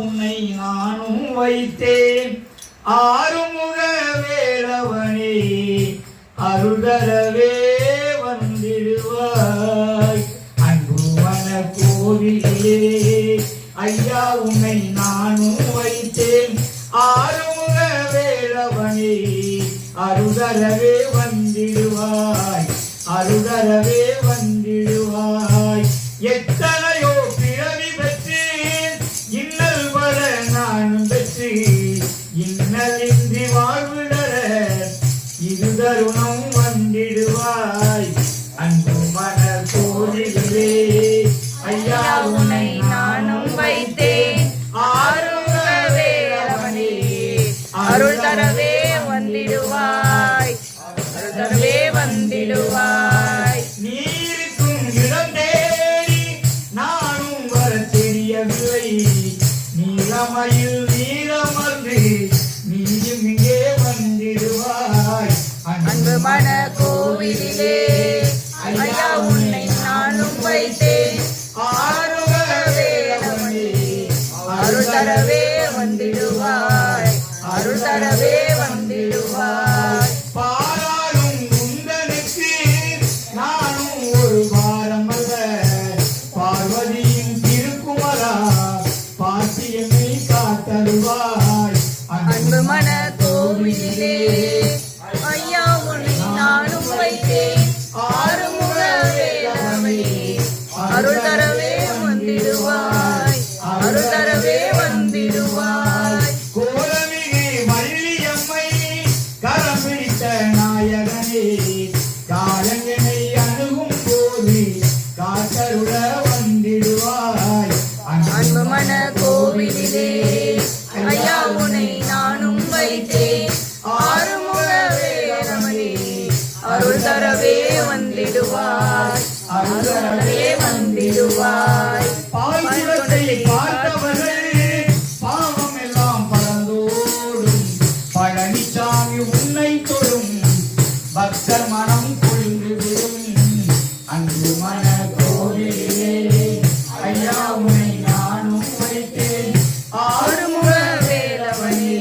உன்னை நானும் வைத்தேன் ஆறுமுக வேலவனே அருள்தரவே வந்திடுவாய் அன்புவன கோவிலே ஐயா உன்னை நானும் வைத்தேன் ஆறுமுக வேலவனே அருள்தரவே வந்திடுவாய் அருள்தரவே வந்திடுவாய் எத்தனையோ பிறவி பெற்று இன்னல் வர நான் பெற்று இன்னலின்றி வாழ்விடர இது தருணம் வந்திடுவாய் அன்பு மன கோவிலே ஐயா உன்னை நானும் வைத்தேன் ஆறுமுக வேலவனே அருள் தரவே வந்திடுவாய் அருள் தரவே வந்திடுவாய் நீருக்கும் இடம் தேடி நானும் வர தெரியவில்லை நீலமயில் நீலமர்ந்து நீயும் இங்கே வந்திடுவாய் அன்பு மன கோவிலே ஐயா உன்னை நானும் வைத்தேன் ஆறுமுக வேலவனே அருள் தரவே வந்திடுவாய் அருள் தரவே வந்திடுவாய் பாராளும் குந்தனுக்கு நானும் ஒரு பாரம் அல்ல பார்வதியின் திருக்குமரா பாசியமை காத்தருவாய் அன்பு மன கோவிலே ஐயா உன்னை நானும் வைத்தேன் ஆறுமுக வேலவனே அருள் தரவே வந்திடுவாய் அருள் தரவே வந்திடுவாய் கோலமிகு வள்ளியம்மை கரம் பிடித்த நாயகனே காலங்களை அணுகும் போது காத்தருள வந்திடுவாய் அன்பு மன கோவிலே ஐயா உன்னை நானும் வைத்தேன் ஆறுமுக வேலவனே அருள் தரவே வந்திடுவாய் அருள் தரவே வந்திடுவாய் பால்குடத்தை பார்த்தவர்கள் பாவம் எல்லாம் பறந்தோடும் பழனிசாமி உன்னை தொடும் பக்தர் மனம் கொண்டு விடும் அன்பு மன கோவிலே ஐயா உன்னை நானும் வைத்தேன் ஆறுமுக வேலவனே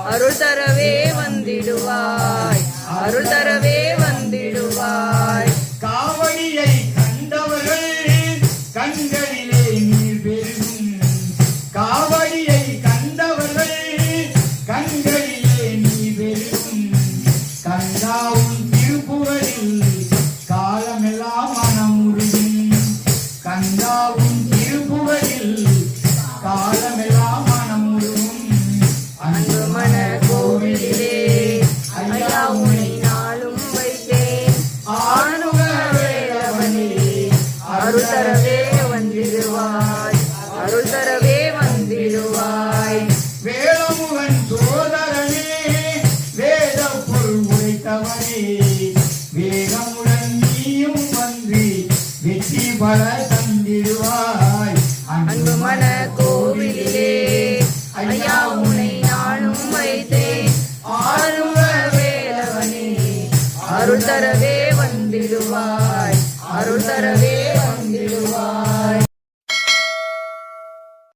அருள் தரவே வந்திடுவாய் அருள் தரவே வந்திடுவாய் காவடியை கண்டவர்கள் கண்களிலே நீர் பெருகும் காவடியை கண்டவர்கள் கண்களிலே நீர் பெருகும் கந்தாவும் திருப்புகழில் காலமெல்லாம் மனமுருகும் கந்தாவும் திருப்புகழில் காலமெல்லாம் மனமுருகும் அன்பு மன கோவிலே ஐயா உன்னை நாளும் வைத்தேன் ஆறுமுக வேலவனே அருள் தரவே வந்திடுவாய் அருள் தரவே வந்திடுவாய் வேலமுகன் சோதரனே வேத பொருள் உரைத்தவனே வேகமுடன் நீயும் வந்து வெற்றி பல தந்திடுவாய் அன்பு மன கோவிலே ஐயா உன்னை நானும் வைத்தேன் ஆறுமுக வேலவனே அருள் தரவே